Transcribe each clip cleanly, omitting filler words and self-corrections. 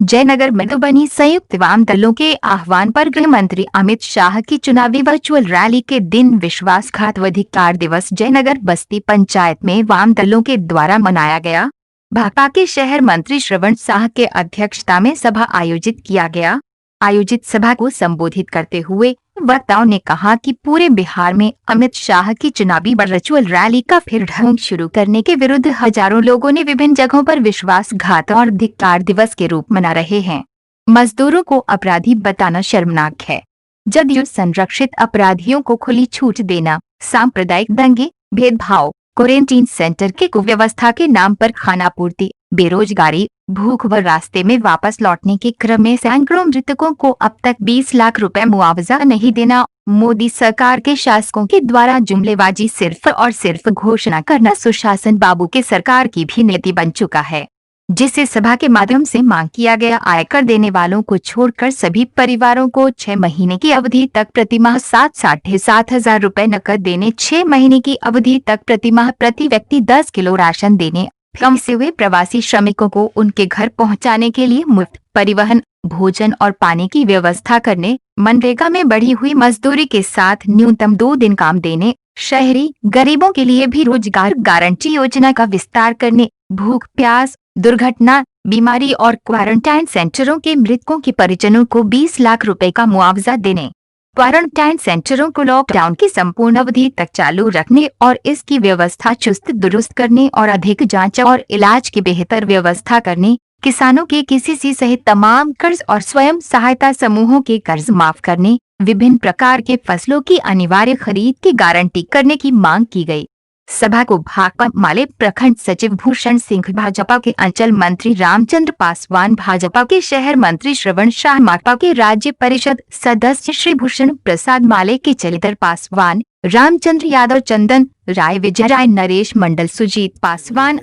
जयनगर में बनी संयुक्त वाम दलों के आह्वान पर गृह मंत्री अमित शाह की चुनावी वर्चुअल रैली के दिन विश्वासघात व धिक्कार दिवस जयनगर बस्ती पंचायत में वाम दलों के द्वारा मनाया गया। भाजपा के शहर मंत्री श्रवण शाह के अध्यक्षता में सभा आयोजित किया गया। आयोजित सभा को संबोधित करते हुए वक्ताओं ने कहा कि पूरे बिहार में अमित शाह की चुनावी वर्चुअल रैली का फिर ढंग शुरू करने के विरुद्ध हजारों लोगों ने विभिन्न जगहों पर विश्वासघात और धिक्कार दिवस के रूप मना रहे हैं। मजदूरों को अपराधी बताना शर्मनाक है। जदयू संरक्षित अपराधियों को खुली छूट देना, सांप्रदायिक दंगे, भेदभाव, क्वारंटीन सेंटर के कुव्यवस्था के नाम पर खानापूर्ति, बेरोजगारी, भूख व रास्ते में वापस लौटने के क्रम में सैकड़ों मृतकों को अब तक 20 लाख रुपए मुआवजा नहीं देना, मोदी सरकार के शासकों के द्वारा जुमलेबाजी सिर्फ और सिर्फ घोषणा करना सुशासन बाबू के सरकार की भी नीति बन चुका है, जिसे सभा के माध्यम से मांग किया गया। आयकर देने वालों को छोड़कर सभी परिवारों को 6 महीने की अवधि तक प्रतिमाह 7,60,000 रुपए नकद देने, 6 महीने की अवधि तक प्रतिमाह प्रति व्यक्ति 10 किलो राशन देने, फंसे हुए प्रवासी श्रमिकों को उनके घर पहुंचाने के लिए मुफ्त परिवहन, भोजन और पानी की व्यवस्था करने, मनरेगा में बढ़ी हुई मजदूरी के साथ न्यूनतम 2 दिन काम देने, शहरी गरीबों के लिए भी रोजगार गारंटी योजना का विस्तार करने, भूख प्यास, दुर्घटना, बीमारी और क्वारंटाइन सेंटरों के मृतकों के परिजनों को 20 लाख रुपए का मुआवजा देने, क्वारंटाइन सेंटरों को लॉकडाउन की संपूर्ण अवधि तक चालू रखने और इसकी व्यवस्था चुस्त दुरुस्त करने और अधिक जांच और इलाज की बेहतर व्यवस्था करने, किसानों के केसीसी सहित तमाम कर्ज और स्वयं सहायता समूहों के कर्ज माफ करने, विभिन्न प्रकार के फसलों की अनिवार्य खरीद की गारंटी करने की मांग की गई। सभा को भाकपा माले प्रखंड सचिव भूषण सिंह, भाजपा के अंचल मंत्री रामचंद्र पासवान, भाजपा के शहर मंत्री श्रवण शाह, माकपा के राज्य परिषद सदस्य श्री भूषण प्रसाद माले के चलितर पासवान, रामचंद्र यादव, चंदन राय, विजय राय, नरेश मंडल, सुजीत पासवान।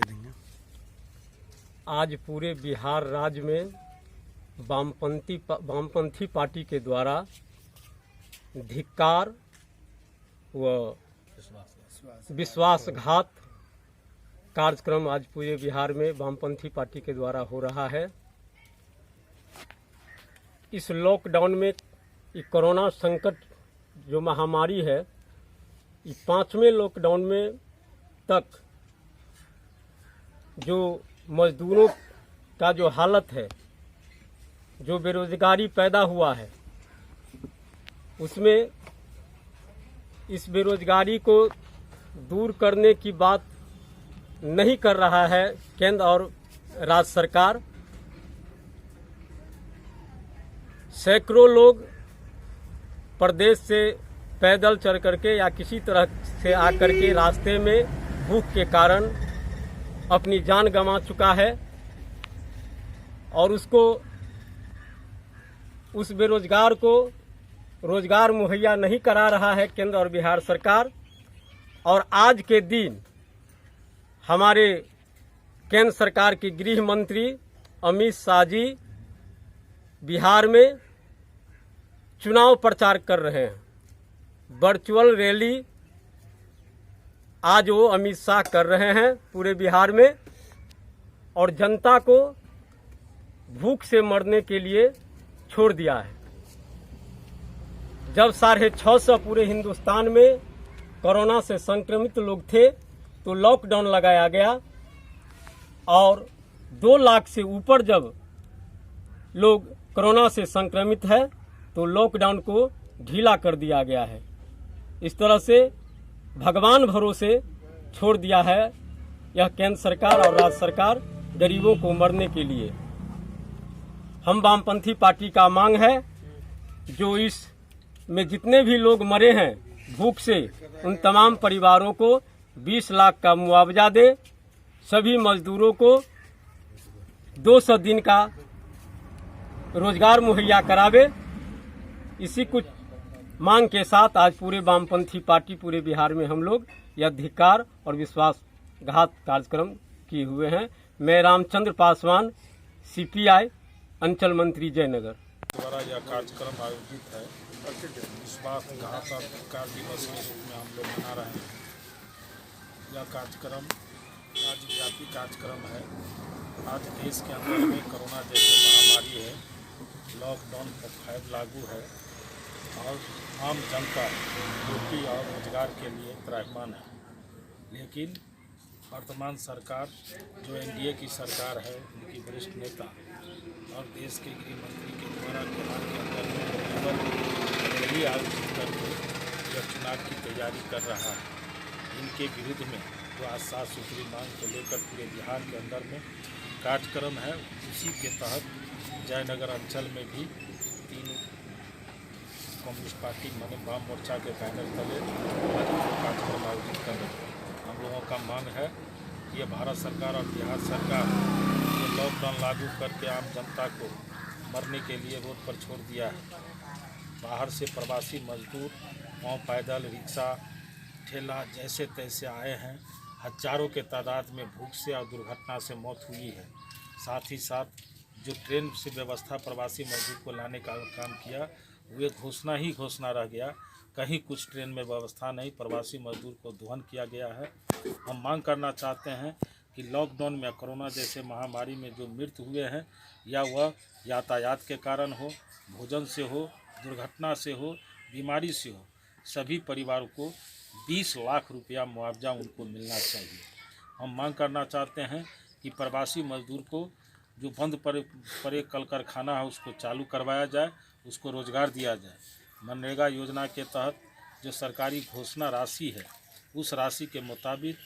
आज पूरे बिहार राज्य में वामपंथी पार्टी के द्वारा धिक्कार व विश्वासघात कार्यक्रम आज पूरे बिहार में वामपंथी पार्टी के द्वारा हो रहा है। इस लॉकडाउन में कोरोना संकट जो महामारी है, इस 5वें लॉकडाउन में तक जो मजदूरों का जो हालत है, जो बेरोजगारी पैदा हुआ है, उसमें इस बेरोजगारी को दूर करने की बात नहीं कर रहा है केंद्र और राज्य सरकार। सैकड़ों लोग प्रदेश से पैदल चल करके या किसी तरह से आकर के रास्ते में भूख के कारण अपनी जान गंवा चुका है और उस बेरोजगार को रोजगार मुहैया नहीं करा रहा है केंद्र और बिहार सरकार। और आज के दिन हमारे केंद्र सरकार के गृह मंत्री अमित शाह जी बिहार में चुनाव प्रचार कर रहे हैं। वर्चुअल रैली आज वो अमित शाह कर रहे हैं पूरे बिहार में और जनता को भूख से मरने के लिए छोड़ दिया है। जब 650 पूरे हिंदुस्तान में कोरोना से संक्रमित लोग थे तो लॉकडाउन लगाया गया और 2 लाख से ऊपर जब लोग कोरोना से संक्रमित है तो लॉकडाउन को ढीला कर दिया गया है। इस तरह से भगवान भरोसे छोड़ दिया है यह केंद्र सरकार और राज्य सरकार गरीबों को मरने के लिए। हम वामपंथी पार्टी का मांग है जो इस में जितने भी लोग मरे हैं भूख से, उन तमाम परिवारों को 20 लाख का मुआवजा दे, सभी मजदूरों को 200 दिन का रोजगार मुहैया करावे। इसी कुछ मांग के साथ आज पूरे वामपंथी पार्टी पूरे बिहार में हम लोग यह धिक्कार और विश्वासघात कार्यक्रम किए हुए हैं। मैं रामचंद्र पासवान, सीपीआई, अंचल मंत्री, जयनगर द्वारा यह कार्यक्रम आयोजित है। विश्वासघात और धिक्कार दिवस के रूप में हम लोग मना रहे हैं। यह कार्यक्रम राज्यव्यापी कार्यक्रम है। आज देश के अंदर में कोरोना जैसे महामारी है, लॉकडाउन 5 लागू है और आम जनता रोटी और रोजगार के लिए त्राहिमाम है। लेकिन वर्तमान सरकार जो एनडीए की सरकार है, उनकी वरिष्ठ नेता और देश के गृह मंत्री के द्वारा बिहार के अंदर में रैली आयोजित करके यह चुनाव की तैयारी कर रहा है। इनके विरुद्ध में जो आज 7 सूत्री मांग को लेकर पूरे बिहार के अंदर में कार्यक्रम है, उसी के तहत जयनगर अंचल में भी 3 कम्युनिस्ट पार्टी माने वाम मोर्चा के बैनर तले कार्यक्रम आयोजित कर रहे हैं। हम लोगों का मांग है कि ये भारत सरकार और बिहार सरकार जो लॉकडाउन लागू करके आम जनता को मरने के लिए रोड पर छोड़ दिया है। बाहर से प्रवासी मजदूर पाँव पैदल रिक्शा ठेला जैसे तैसे आए हैं। हजारों के तादाद में भूख से और दुर्घटना से मौत हुई है। साथ ही साथ जो ट्रेन से व्यवस्था प्रवासी मजदूर को लाने का काम किया, वो घोषणा रह गया। कहीं कुछ ट्रेन में व्यवस्था नहीं, प्रवासी मजदूर को दोहन किया गया है। हम मांग करना चाहते हैं कि लॉकडाउन में कोरोना जैसे महामारी में जो मृत्यु हुए हैं, या वह यातायात के कारण हो, भोजन से हो, दुर्घटना से हो, बीमारी से हो, सभी परिवारों को 20 लाख रुपया मुआवजा उनको मिलना चाहिए। हम मांग करना चाहते हैं कि प्रवासी मजदूर को जो बंद पड़े कल कारखाना है उसको चालू करवाया जाए, उसको रोज़गार दिया जाए। मनरेगा योजना के तहत जो सरकारी घोषणा राशि है, उस राशि के मुताबिक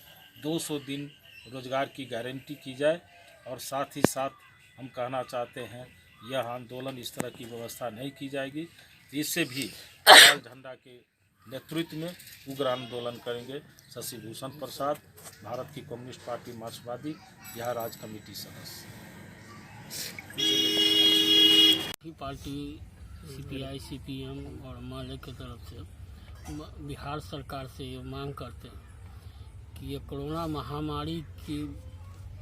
200 दिन रोज़गार की गारंटी की जाए। और साथ ही साथ हम कहना चाहते हैं, यह आंदोलन इस तरह की व्यवस्था नहीं की जाएगी। इससे भी लाल झंडा के नेतृत्व में उग्र आंदोलन करेंगे। शशि भूषण प्रसाद, भारत की कम्युनिस्ट पार्टी मार्क्सवादी बिहार राज्य कमेटी सदस्य। पार्टी सीपीआई, सीपीएम और माले की तरफ से बिहार सरकार से ये मांग करते हैं कि ये कोरोना महामारी की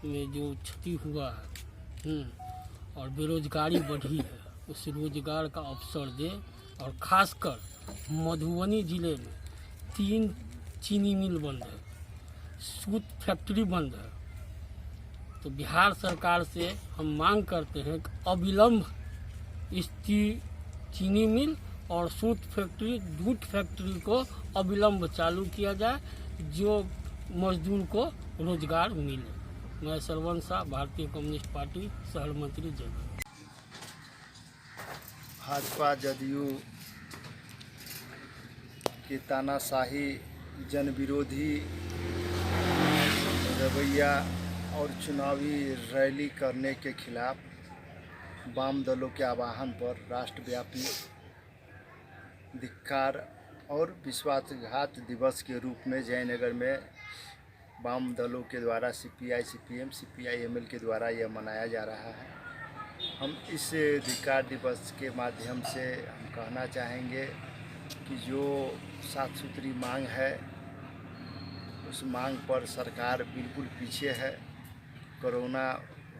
में जो क्षति हुआ है और बेरोजगारी बढ़ी है, उस रोजगार का अवसर दे। और खासकर मधुबनी ज़िले में 3 चीनी मिल बंद है, सूत फैक्ट्री बंद है। तो बिहार सरकार से हम मांग करते हैं कि अविलंब इस चीनी मिल और सूत फैक्ट्री, जूट फैक्ट्री को अविलंब चालू किया जाए, जो मजदूर को रोजगार मिले। मैं सरवन शाह, भारतीय कम्युनिस्ट पार्टी शहर मंत्री जयनगर। भाजपा जदयू की तानाशाही, जन विरोधी रवैया और चुनावी रैली करने के खिलाफ वाम दलों के आह्वान पर राष्ट्रव्यापी धिक्कार और विश्वासघात दिवस के रूप में जयनगर में वाम दलों के द्वारा सीपीआई, सीपीएम, सीपीआई-एमएल के द्वारा यह मनाया जा रहा है। हम इस धिक्कार दिवस के माध्यम से हम कहना चाहेंगे कि जो 7 सूत्री मांग है, उस मांग पर सरकार बिल्कुल पीछे है। कोरोना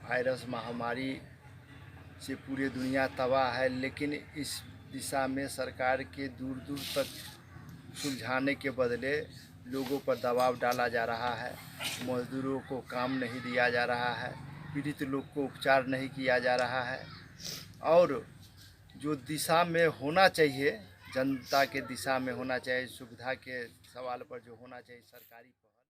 वायरस महामारी से पूरी दुनिया तबाह है, लेकिन इस दिशा में सरकार के दूर दूर तक सुलझाने के बदले लोगों पर दबाव डाला जा रहा है। मजदूरों को काम नहीं दिया जा रहा है, पीड़ित लोग को उपचार नहीं किया जा रहा है। और जो दिशा में होना चाहिए, जनता के दिशा में होना चाहिए, सुविधा के सवाल पर जो होना चाहिए सरकारी